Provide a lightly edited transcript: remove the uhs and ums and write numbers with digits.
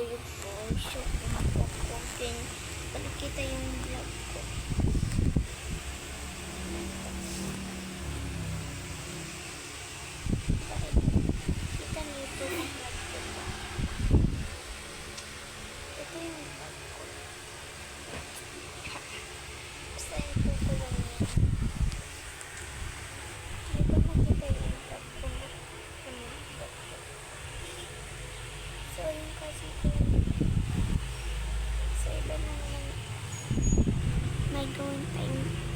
buyog po. So, kumapok po. Then, balik kita yung vlog ko. Kita niyo ito yung vlog ko pa. Ito yung vlog ko. Basta yung kukulong niya. Hindi ko makita yung vlog ko. So, yung kasi ko sa iba naman may gawin tayong